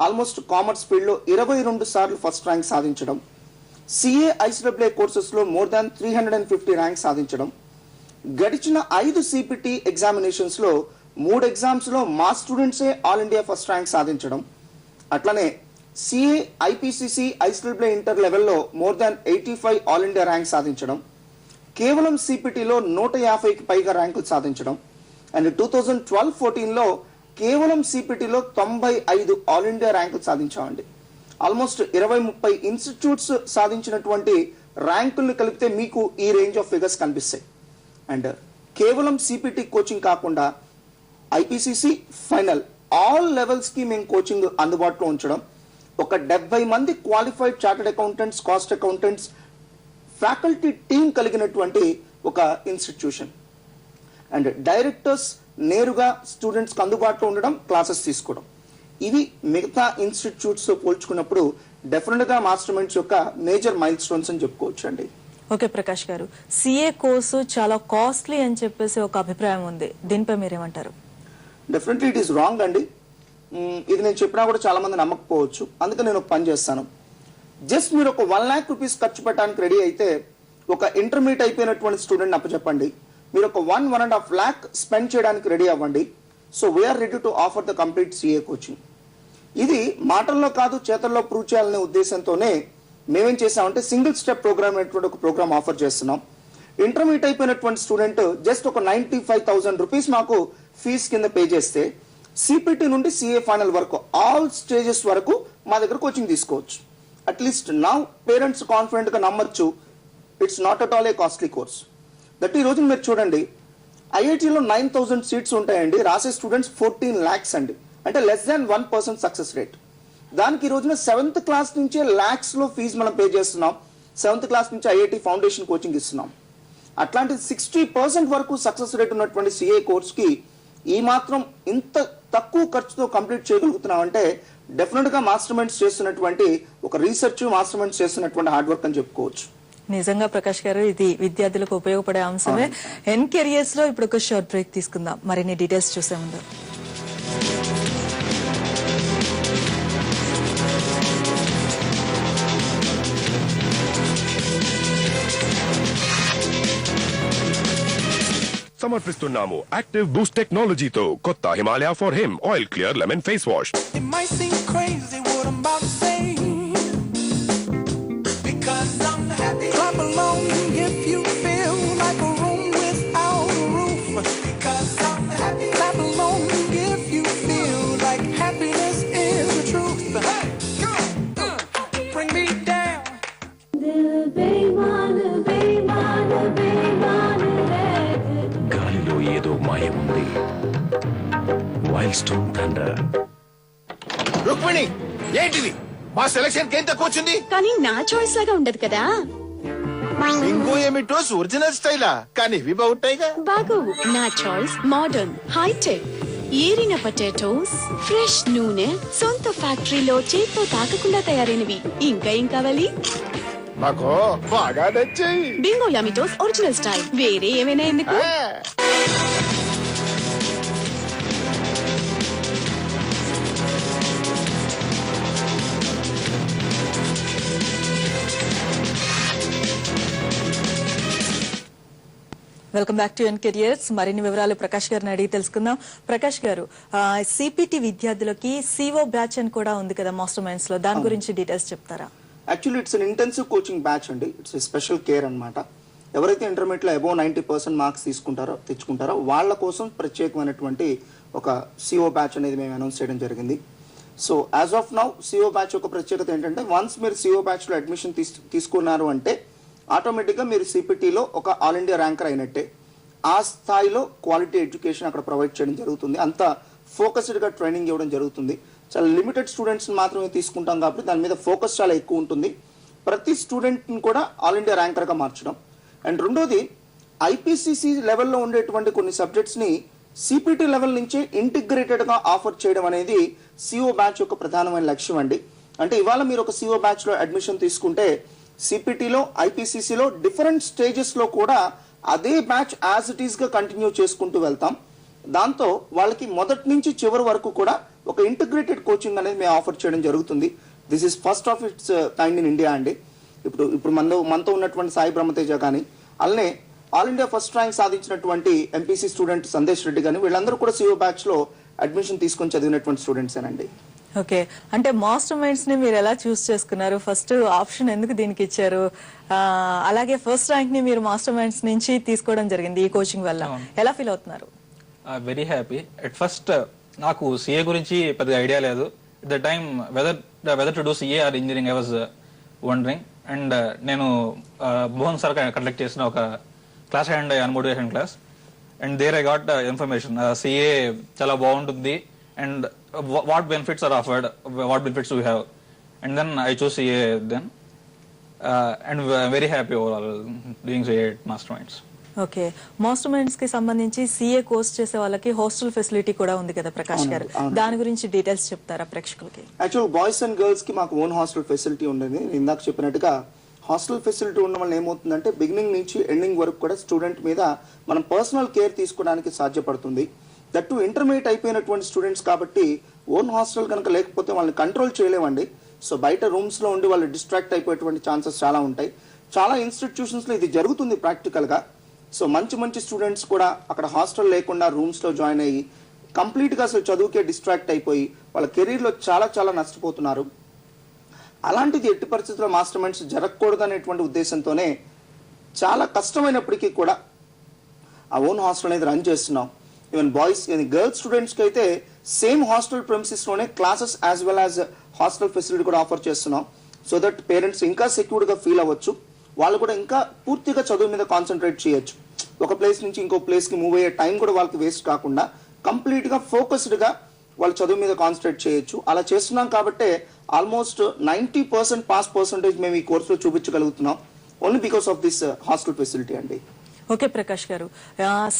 ఆల్మోస్ట్ కామర్స్ ఫీల్డ్లో 22 సార్లు ఫస్ట్ ర్యాంక్ సాధించడం, సిఏ ఐసీడబ్ల్యూఏ కోర్సెస్లో మోర్ దాన్ 350 ర్యాంక్ సాధించడం, గడిచిన 5 సిపిటి ఎగ్జామినేషన్స్లో 3 ఎగ్జామ్స్లో మా స్టూడెంట్సే ఆల్ ఇండియా ఫస్ట్ ర్యాంక్ సాధించడం, అట్లనే సిఏ ఐపీసీసీ ఐసీడబ్ల్యూఏ ఇంటర్ లెవెల్లో more than 85 all India rank సాధించడం, కేవలం సిపిటిలో 150కి పైగా ర్యాంకులు సాధించడం, అండ్ 2012-14లో కేవలం సిపిటిలో 95 ఆల్ ఇండియా ర్యాంకులు సాధించామండి. ఆల్మోస్ట్ 20-30 ఇన్స్టిట్యూట్స్ సాధించినటువంటి ర్యాంకుల్ని కలిపితే మీకు ఈ రేంజ్ ఆఫ్ ఫిగర్స్ కనిపిస్తాయి. అండ్ కేవలం సిపిటి కోచింగ్ కాకుండా ఐపీసీసీ ఫైనల్ ఆల్ లెవెల్స్కి మేము కోచింగ్ అందుబాటులో ఉంచడం, ఒక 70 మంది qualified chartered accountants, cost accountants, faculty team కలిగినటువంటి ఒక ఇన్స్టిట్యూషన్. అండ్ డైరెక్టర్స్ నేరుగా స్టూడెంట్స్కి అందుబాటులో ఉండడం, క్లాసెస్ తీసుకోవడం, ఇవి మిగతా ఇన్స్టిట్యూట్స్ పోల్చుకున్నప్పుడు డెఫినెట్గా మాస్టర్ మైండ్స్ యొక్క మేజర్ మైల్ స్టోన్స్ అని చెప్పుకోవచ్చు అండి. ఓకే ప్రకాష్ గారు, సిఏ కోర్సు చాలా కాస్ట్లీ అని చెప్పేసి ఒక అభిప్రాయం ఉంది, దీనిపై మీరేమంటారు? డెఫినెట్లీ ఇట్ ఈస్ రాంగ్ అండి. ఇది నేను చెప్పినా కూడా చాలా మంది నమ్మకపోవచ్చు. అందుకే నేను ఒక పని చేస్తాను. జస్ట్ మీరు ఒక 1 lakh రూపీస్ ఖర్చు పెట్టడానికి రెడీ అయితే ఒక ఇంటర్మీడియట్ అయిపోయినటువంటి స్టూడెంట్ అప్పచెప్పండి, మీరు ఒక 1.5 lakh స్పెండ్ చేయడానికి రెడీ అవ్వండి. So we are ready to offer the complete CA coaching. ఇది మాటల్లో కాదు, చేతల్లో ప్రూవ్ చేయాలనే ఉద్దేశంతోనే మేమేం చేసామంటే సింగిల్ స్టెప్ ప్రోగ్రామ్ అనేటువంటి ఒక ప్రోగ్రామ్ ఆఫర్ చేస్తున్నాం. ఇంటర్మీడియట్ అయిపోయినటువంటి స్టూడెంట్ జస్ట్ ఒక 95,000 రూపీస్ మాకు ఫీజ్ కింద పే చేస్తే సిపిటి నుండి సిఏ ఫైనల్ వరకు ఆల్ స్టేజెస్ వరకు మా దగ్గర కోచింగ్ తీసుకోవచ్చు. అట్లీస్ట్ నా పేరెంట్స్ కాన్ఫిడెంట్గా నమ్మచ్చు, it's not at all a costly course. That ఈ రోజు మీరు చూడండి, ఐఐటీలో 9,000 సీట్స్ ఉంటాయండి, రాసే స్టూడెంట్స్ 14 lakhs అండి, అంటే less than 1% సక్సెస్ రేట్. దానికి ఈ రోజున 7th క్లాస్ నుంచే lakhsలో ఫీజు మనం పే చేస్తున్నాం. 7th క్లాస్ నుంచి ఐఐటి ఫౌండేషన్ కోచింగ్ ఇస్తున్నాం. అట్లాంటి 60% వరకు సక్సెస్ రేట్ ఉన్నటువంటి సిఏ కోర్స్కి ఈ మాత్రం ఇంత తక్కువ ఖర్చుతో కంప్లీట్ చేయగలుగుతున్నాం అంటే డెఫినెట్గా మాస్టర్ మైండ్స్ చేస్తున్నటువంటి ఒక రీసెర్చ్, మాస్టర్ మైండ్స్ చేస్తున్నటువంటి హార్డ్ వర్క్ అని చెప్పుకోవచ్చు. నిజంగా ప్రకాష్ గారు, ఇది విద్యార్థులకు ఉపయోగపడే అంశమే. ఎన్ కెరియర్స్ లో ఇప్పుడు ఒక షార్ట్ బ్రేక్ తీసుకుందాం, మరిన్ని డీటెయిల్స్ చూసే ముందు. సమర్పిస్తున్నాము యాక్టివ్ బూస్ట్ టెక్నాలజీతో కొత్త Himalaya for him oil clear lemon face wash. Clap along if you feel like a room without a roof. Because I'm happy. Clap along if you feel like happiness is the truth. Hey, go, bring me down. గాలిలో ఏదో మాయ ఉంది. Wild stone thunder. Rukmini, ఏంటిది మా selection కి ఏం తక్కువ వచ్చింది? కానీ నా చాయిస్ లాగా ఉండదు కదా. ఇంకో ఏమిటో ఒరిజినల్ స్టైలా, కానీ ఇవి బాగుంటాయిగా. బాగోవు. నా చాయిస్ మోడర్న్ హైటెక్. ఏరిన పొటాటోస్, ఫ్రెష్ నూనె, సొంత ఫ్యాక్టరీలో చేత్తో తాకకుండా తయారైనవి. ఇంకా ఏం కావాలి? మాకు బాగా నచ్చాయి. Bingo Yumitos original style. వేరే ఏమైనా ఎందుకు? Welcome back to N careers. మరిన్ని వివరాలు ప్రకాష్ గారిని అడిగి తెలుసుకుందాం. ప్రకాష్ గారు, సిపిటి విద్యార్థులకి సిఓ బ్యాచ్ అని కూడా ఉంది కదా మాస్టర్ మైండ్స్ లో, దాని గురించి డీటెయిల్స్ చెప్తారా? Actually it's an intensive coaching batch అండి. ఇట్స్ స్పెషల్ కేర్ అన్నమాట. ఎవరైతే ఇంటర్మీడియట్ లో అబౌవ్ 90% మార్క్స్ తెచ్చుకుంటారో వాళ్ళ కోసం ప్రత్యేకమైనటువంటి ఒక సిఓ బ్యాచ్ అనేది మేము అనౌన్స్ చేయడం జరిగింది. సో యాజ్ ఆఫ్ నౌ సిఓ బ్యాచ్ యొక్క ప్రత్యేకత ఏంటంటే, వన్స్ మీరు సిఓ బ్యాచ్ లో అడ్మిషన్ తీసుకున్నారు అంటే ఆటోమేటిక్గా మీరు సిపిటీలో ఒక ఆల్ ఇండియా ర్యాంకర్ అయినట్టే. ఆ స్థాయిలో క్వాలిటీ ఎడ్యుకేషన్ అక్కడ ప్రొవైడ్ చేయడం జరుగుతుంది. అంత ఫోకస్డ్గా ట్రైనింగ్ ఇవ్వడం జరుగుతుంది. చాలా లిమిటెడ్ స్టూడెంట్స్ని మాత్రమే తీసుకుంటాం కాబట్టి దాని మీద ఫోకస్ చాలా ఎక్కువ ఉంటుంది. ప్రతి స్టూడెంట్ని కూడా ఆల్ ఇండియా ర్యాంకర్గా మార్చడం. అండ్ రెండోది, ఐపీసీసీ లెవెల్లో ఉండేటువంటి కొన్ని సబ్జెక్ట్స్ని సిపిటి లెవెల్ నుంచే ఇంటిగ్రేటెడ్గా ఆఫర్ చేయడం అనేది సిఓ బ్యాచ్ యొక్క ప్రధానమైన లక్ష్యం అండి. అంటే ఇవాళ మీరు ఒక సిఓ బ్యాచ్లో అడ్మిషన్ తీసుకుంటే సిపిటిలో, ఐపీసీసీలో డిఫరెంట్ స్టేజెస్లో కూడా అదే బ్యాచ్ యాజ్ ఇట్ ఈస్గా కంటిన్యూ చేసుకుంటూ వెళ్తాం. దాంతో వాళ్ళకి మొదటి నుంచి చివరి వరకు కూడా ఒక ఇంటిగ్రేటెడ్ కోచింగ్ అనేది మేము ఆఫర్ చేయడం జరుగుతుంది. This is first of it's kind in India అండి. ఇప్పుడు మనతో ఉన్నటువంటి సాయి బ్రహ్మతేజ కానీ, అలానే ఆల్ ఇండియా ఫస్ట్ ర్యాంక్ సాధించినటువంటి ఎంపీసీ స్టూడెంట్ సందేశ్ రెడ్డి కానీ, వీళ్ళందరూ కూడా సిఓ బ్యాచ్లో అడ్మిషన్ తీసుకొని చదివినటువంటి స్టూడెంట్సేనండి. ఓకే, అంటే మాస్టర్ మైండ్స్ ని మీరు ఎలా చూస్ చేసుకున్నారు? ఫస్ట్ ఆప్షన్ ఎందుకు దీనికి ఇచ్చారు? అలాగే ఫస్ట్ ర్యాంక్ ని మీరు మాస్టర్ మైండ్స్ నుంచి తీసుకోవడం జరిగింది ఈ కోచింగ్ వల్ల. ఎలా ఫీల్ అవుతున్నారు? Very happy. అట్ ఫస్ట్ నాకు సిఏ గురించి పెద్దగా ఐడియా లేదు. At the time whether to do CA or engineering I was wondering. And నేను మోహన్ సార్ కండక్ట్ చేసిన ఒక class and motivation class, and there I got information CA చాలా బాగుంటుంది and what benefits are offered, what benefits we have, and then I chose CA then, and very happy overall doing CA at Masterminds. Okay, master minds కి సంబంధించి CA course చేసే వాళ్ళకి hostel facility కూడా ఉంది కదా ప్రకాష్ గారు, దాని గురించి డీటెయిల్స్ చెప్తారా ప్రేక్షకులకి? యాక్చువల్ బాయ్స్ అండ్ గర్ల్స్ కి మాకు ఓన్ హాస్టల్ ఫెసిలిటీ ఉండేది. ఇందాక చెప్పినట్టుగా హాస్టల్ ఫెసిలిటీ ఉండడం వల్ల ఏమవుతుందంటే, బిగినింగ్ నుంచి ఎండింగ్ వరకు కూడా స్టూడెంట్ మీద మనం పర్సనల్ కేర్ తీసుకోవడానికి సాధ్యపడుతుంది. దట్టు ఇంటర్మీడియట్ అయిపోయినటువంటి స్టూడెంట్స్ కాబట్టి ఓన్ హాస్టల్ కనుక లేకపోతే వాళ్ళని కంట్రోల్ చేయలేమండి. సో బయట రూమ్స్లో ఉండి వాళ్ళు డిస్ట్రాక్ట్ అయిపోయేటువంటి ఛాన్సెస్ చాలా ఉంటాయి. చాలా ఇన్స్టిట్యూషన్స్లో ఇది జరుగుతుంది ప్రాక్టికల్గా. సో మంచి స్టూడెంట్స్ కూడా అక్కడ హాస్టల్ లేకుండా రూమ్స్లో జాయిన్ అయ్యి కంప్లీట్గా అసలు చదువుకే డిస్ట్రాక్ట్ అయిపోయి వాళ్ళ కెరీర్లో చాలా నష్టపోతున్నారు. అలాంటిది ఎట్టి పరిస్థితుల్లో మాస్టర్ మైండ్స్ జరగకూడదు అనేటువంటి ఉద్దేశంతోనే చాలా కష్టమైనప్పటికీ కూడా ఆ ఓన్ హాస్టల్ అనేది రన్ చేస్తున్నాం. ఈవెన్ బాయ్స్ గర్ల్స్ స్టూడెంట్స్కి అయితే సేమ్ హాస్టల్ ప్రెమిసెస్లోనే classes as well as hostel facility కూడా ఆఫర్ చేస్తున్నాం. సో దట్ పేరెంట్స్ ఇంకా సెక్యూర్డ్గా ఫీల్ అవ్వచ్చు. వాళ్ళు కూడా ఇంకా పూర్తిగా చదువు మీద కాన్సన్ట్రేట్ చేయొచ్చు. ఒక ప్లేస్ నుంచి ఇంకో ప్లేస్కి మూవ్ అయ్యే టైం కూడా వాళ్ళకి వేస్ట్ కాకుండా కంప్లీట్గా ఫోకస్డ్గా వాళ్ళు చదువు మీద కాన్సన్ట్రేట్ చేయొచ్చు. అలా చేస్తున్నాం కాబట్టే ఆల్మోస్ట్ 90% పాస్ పర్సంటేజ్ మేము ఈ కోర్సులో చూపించగలుగుతున్నాం, only because of this hostel facility అండి. ఓకే ప్రకాష్ గారు,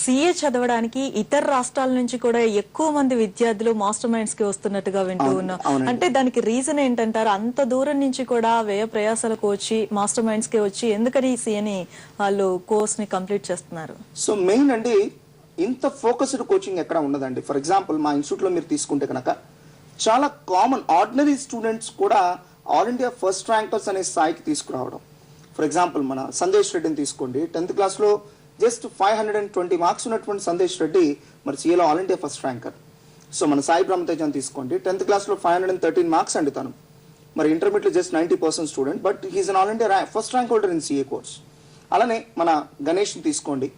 సిఏ చదవడానికి ఇతర రాష్ట్రాల నుంచి కూడా ఎక్కువ మంది విద్యార్థులు మాస్టర్ మైండ్స్ కి వస్తున్నట్టుగా వింటూ ఉన్నాం. అంటే దానికి రీజన్ ఏంటంటారు? అంత దూరం నుంచి కూడా వ్యయ ప్రయాసాలకు వచ్చి మాస్టర్ మైండ్స్ కి వచ్చి ఎందుకని సిఏని వాళ్ళు కోర్స్ ని కంప్లీట్ చేస్తున్నారు? సో మెయిన్ అండి, ఇంత ఫోకస్డ్ కోచింగ్ ఎక్కడ ఉండదండి. ఫర్ ఎగ్జాంపుల్ మా ఇన్స్టిట్యూట్లో మీరు తీసుకుంటే కనుక చాలా కామన్ ఆర్డినరీ స్టూడెంట్స్ కూడా ఆల్ ఇండియా ఫస్ట్ ర్యాంకర్స్ అనే స్థాయికి తీసుకురావడం. ఫర్ ఎగ్జాంపుల్ మన సందేశ్ రెడ్డిని తీసుకోండి. 10th క్లాస్లో జస్ట్ 520 మార్క్స్ ఉన్నటువంటి సందేశ్ రెడ్డి మరి సిఏలో all India first ranker. So మన సాయి బ్రహ్మతేజాన్ని తీసుకోండి. 10th క్లాస్లో 513 మార్క్స్ అండి తను. మరి ఇంటర్మీడియట్లో just 90% student, but he's an all India first rank holder in CA course. అలానే మన గణేష్ని తీసుకోండి.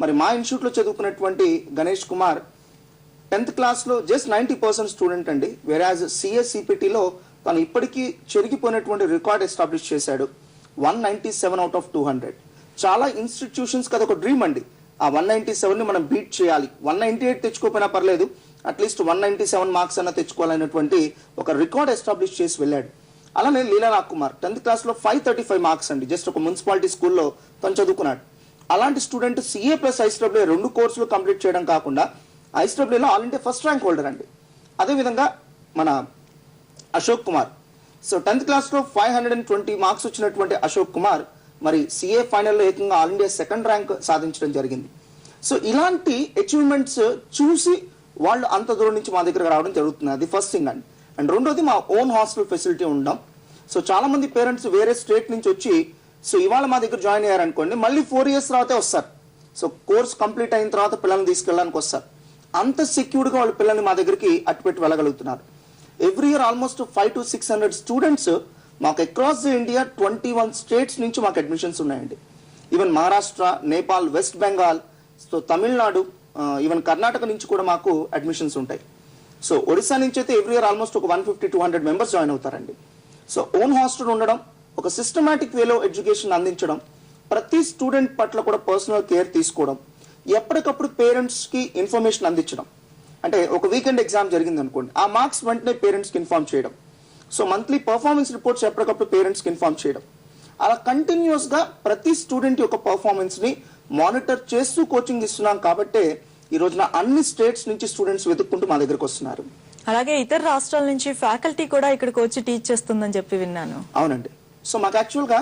మరి మా ఇన్స్టిట్యూట్లో చదువుకున్నటువంటి గణేష్ కుమార్ 10th క్లాస్లో జస్ట్ 90% స్టూడెంట్ అండి. వెరాజ్ సిఎస్సిపిటీలో తను ఇప్పటికీ చెరిగిపోయినటువంటి రికార్డ్ ఎస్టాబ్లిష్ చేశాడు, 197 out of 200. చాలా ఇన్స్టిట్యూషన్స్ కదా ఒక డ్రీమ్ అండి, ఆ 197ని మనం బీట్ చేయాలి. 198 తెచ్చుకోకపోయినా పర్లేదు, అట్లీస్ట్ 197 మార్క్స్ అన్న తెచ్చుకోవాలనేటువంటి ఒక రికార్డ్ ఎస్టాబ్లిష్ చేసి వెళ్ళాడు. అలానే లీలా నాగ్కుమార్ 10th క్లాస్లో 535 మార్క్స్ అండి, జస్ట్ ఒక మున్సిపాలిటీ స్కూల్లో తను చదువుకున్నాడు. అలాంటి స్టూడెంట్ CA ప్లస్ ICAA 2 కోర్సులు కంప్లీట్ చేయడం కాకుండా ICAAలో all India first rank holder అండి. అదేవిధంగా మన అశోక్ కుమార్, సో 10th క్లాస్లో 520 మార్క్స్ వచ్చినటువంటి అశోక్ కుమార్ మరి CA ఫైనల్లో ఏకంగా ఆల్ ఇండియా సెకండ్ ర్యాంక్ సాధించడం జరిగింది. సో ఇలాంటి అచీవ్మెంట్స్ చూసి వాళ్ళు అంత దూరం నుంచి మా దగ్గరకు రావడం జరుగుతుంది. అది ఫస్ట్ థింగ్ అండి. అండ్ రెండోది మా ఓన్ హాస్టల్ ఫెసిలిటీ ఉండడం. సో చాలా మంది పేరెంట్స్ వేరే స్టేట్ నుంచి వచ్చి సో ఇవాళ మా దగ్గర జాయిన్ అయ్యారనుకోండి, మళ్ళీ 4 years తర్వాతే వస్తారు. సో కోర్స్ కంప్లీట్ అయిన తర్వాత పిల్లల్ని తీసుకెళ్ళడానికి వస్తారు. అంత సెక్యూర్డ్గా వాళ్ళ పిల్లల్ని మా దగ్గరికి అట్టుపెట్టి వెళ్ళగలుగుతున్నారు. Every year almost 500 to 600 students మాకు అక్రాస్ ది ఇండియా 21 స్టేట్స్ నుంచి మాకు అడ్మిషన్స్ ఉన్నాయండి. Even Maharashtra, Nepal, West Bengal, so Tamil Nadu, even Karnataka నుంచి కూడా మాకు అడ్మిషన్స్ ఉంటాయి. సో ఒడిశా నుంచి అయితే ఎవ్రీ ఇయర్ ఆల్మోస్ట్ ఒక 150-200 మెంబర్స్ జాయిన్ అవుతారండి. సో ఓన్ హాస్టల్ ఉండడం, ఒక సిస్టమాటిక్ వేలో ఎడ్యుకేషన్ అందించడం, ప్రతి స్టూడెంట్ పట్ల కూడా పర్సనల్ కేర్ తీసుకోవడం, ఎప్పటికప్పుడు పేరెంట్స్కి ఇన్ఫర్మేషన్ అందించడం. అంటే ఒక వీకెండ్ ఎగ్జామ్ జరిగింది అనుకోండి, ఆ మార్క్స్ వెంటనే పేరెంట్స్కి ఇన్ఫార్మ్ చేయడం. సో మంత్లీ పర్ఫార్మెన్స్ రిపోర్ట్స్ ఎప్పటికప్పుడు పేరెంట్స్కి ఇన్ఫార్మ్ చేయడం. అలా కంటిన్యూస్గా ప్రతి స్టూడెంట్ యొక్క పర్ఫార్మెన్స్ని మానిటర్ చేస్తూ కోచింగ్ ఇస్తున్నాం. కాబట్టే ఈ రోజున అన్ని స్టేట్స్ నుంచి స్టూడెంట్స్ వెతుక్కుంటూ మా దగ్గరకు వస్తున్నారు. అలాగే ఇతర రాష్ట్రాల నుంచి ఫ్యాకల్టీ కూడా ఇక్కడికి వచ్చి టీచ్ చేస్తుందని చెప్పి విన్నాను. అవునండి. సో మాకు యాక్చువల్గా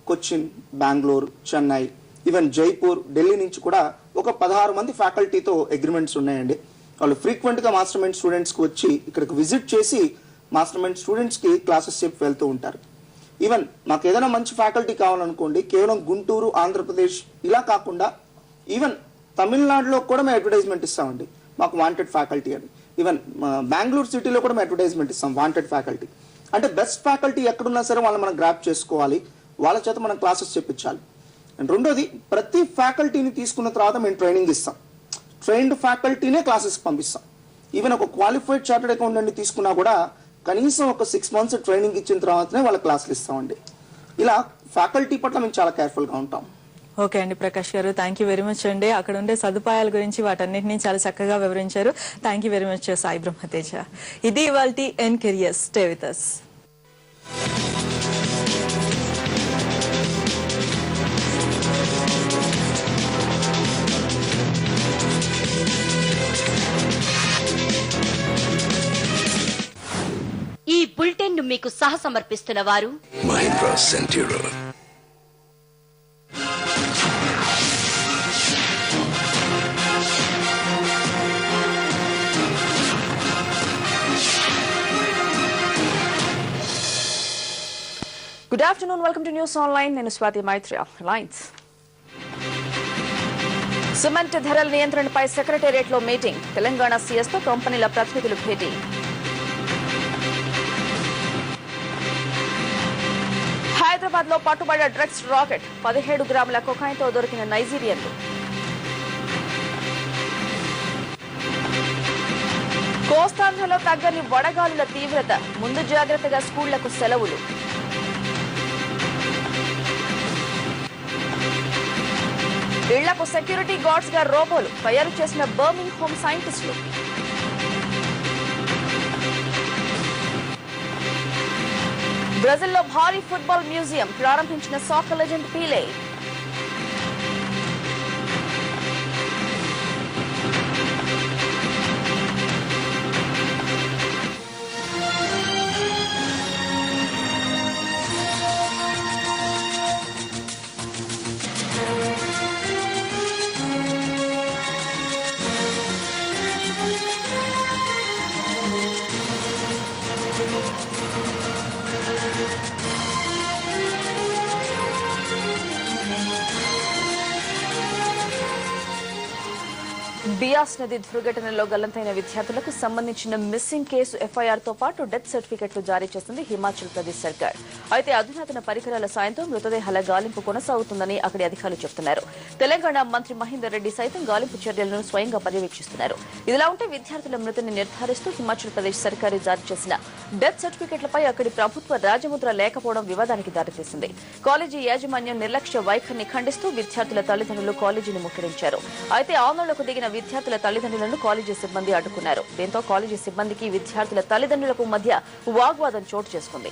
కొచ్చిన్, బెంగళూరు, చెన్నై, ఈవెన్ జైపూర్, ఢిల్లీ నుంచి కూడా ఒక 16 మంది ఫ్యాకల్టీతో అగ్రిమెంట్స్ ఉన్నాయండి. వాళ్ళు ఫ్రీక్వెంట్గా మాస్టర్ మైండ్ స్టూడెంట్స్కి వచ్చి ఇక్కడికి విజిట్ చేసి మాస్టర్ మైండ్ స్టూడెంట్స్కి క్లాసెస్ చెప్పి వెళ్తూ ఉంటారు. ఈవెన్ మాకు ఏదైనా మంచి ఫ్యాకల్టీ కావాలనుకోండి, కేవలం గుంటూరు, ఆంధ్రప్రదేశ్ ఇలా కాకుండా ఈవెన్ తమిళనాడులో కూడా మేము అడ్వర్టైజ్మెంట్ ఇస్తామండి, మాకు వాంటెడ్ ఫ్యాకల్టీ అని. ఈవెన్ బెంగళూరు సిటీలో కూడా మేము అడ్వర్టైజ్మెంట్ ఇస్తాం, వాంటెడ్ ఫ్యాకల్టీ. అంటే బెస్ట్ ఫ్యాకల్టీ ఎక్కడున్నా సరే వాళ్ళని మనం గ్రాప్ చేసుకోవాలి, వాళ్ళ చేత మనం క్లాసెస్ చెప్పించాలి. అండ్ రెండోది, ప్రతి ఫ్యాకల్టీని తీసుకున్న తర్వాత మేము ట్రైనింగ్ ఇస్తాం. ట్రైన్డ్ ఫ్యాకల్టీనే క్లాసెస్ పంపిస్తాం. ఈవెన్ ఒక క్వాలిఫైడ్ చార్టెడ్ అకౌంటెంట్ తీసుకున్నా కూడా కనీసం ఒక 6 months ట్రైనింగ్ ఇచ్చిన తర్వాతనే వాళ్ళ క్లాసులు ఇస్తామండి. ఇలా ఫ్యాకల్టీ పట్ల మేము చాలా కేర్ఫుల్గా ఉంటాం. ఓకే అండి ప్రకాష్ గారు, థ్యాంక్ యూ వెరీ మచ్ అండి. అక్కడ ఉండే సదుపాయాల గురించి వాటన్నిటిని చాలా చక్కగా వివరించారు. Thank you very much Sai Brahmateja. ఇది ఇవాల్టి N careers. Stay with us. ఈ బులెటిన్ ను మీకు సహసమర్పిస్తున్న వారు Mahindra Centura. Good afternoon. Welcome to News Online. నేను స్వాతి మైత్రి. లైన్స్. సిమెంట్ ధరల నియంత్రణపై సెక్రటేరియట్లో మీటింగ్. తెలంగాణ సీఎస్ తో కంపెనీల ప్రతినిధులు భేటీ. హైదరాబాద్ లో పట్టుబడ్డ డ్రగ్స్ రాకెట్. 17 గ్రాముల కొకైన్తో దొరికిన నైజీరియన్లు. కోస్తాంధ్రలో తగ్గని వడగాలుల తీవ్రత. ముందు జాగ్రత్తగా స్కూళ్లకు సెలవులు. ఇళ్లకు సెక్యూరిటీ గార్డ్స్ గా రోబోలు తయారు చేసిన బర్మింగ్ హోమ్ సైంటిస్టులు. బ్రెజిల్లో భారీ ఫుట్బాల్ మ్యూజియం ప్రారంభించిన సాకర్ లెజెండ్ పీలే. బియాస్ నది దుర్ఘటనలో గల్లంతైన విద్యార్థులకు సంబంధించిన మిస్సింగ్ కేసు ఎఫ్ఐఆర్ తో పాటు డెత్ సర్టిఫికెట్లు జారీ చేసింది హిమాచల్ ప్రదేశ్ సర్కార్. అయితే అధునాతన పరికరాల సాయంతో మృతదేహాల గాలింపు కొనసాగుతుందని అక్కడి అధికారులు చెబుతున్నారు. తెలంగాణ మంత్రి మహేందర్ రెడ్డి సైతం గాలింపు చర్యలను స్వయంగా పర్యవేక్షిస్తున్నారు. ఇదిలా ఉంటే విద్యార్థుల మృతిని నిర్ధారిస్తూ హిమాచల్ ప్రదేశ్ సర్కార్ జారీ చేసిన డెత్ సర్టిఫికెట్లపై అక్కడి ప్రభుత్వ రాజముద్ర లేకపోవడం వివాదానికి దారితీసింది. కాలేజీ యాజమాన్యం నిర్లక్ష్య వైఖరిని ఖండిస్తూ విద్యార్థుల తల్లిదండ్రులు కాలేజీని ముట్టడించారు. అయితే ఆందోళనకు దిగిన విద్యార్థుల తల్లిదండ్రులను కాలేజీ సిబ్బంది అడ్డుకున్నారు. దీంతో కాలేజీ సిబ్బందికి విద్యార్థుల తల్లిదండ్రులకు మధ్య వాగ్వాదం చోటు చేసుకుంది.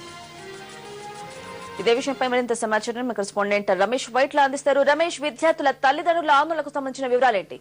ఇదే విషయంపై మరింత సమాచారం కరెస్పాండెంట్ రమేష్ వైట్ల అందిస్తారు. రమేష్, విద్యార్థుల తల్లిదండ్రుల ఆందోళనకు సంబంధించిన వివరాలేంటి?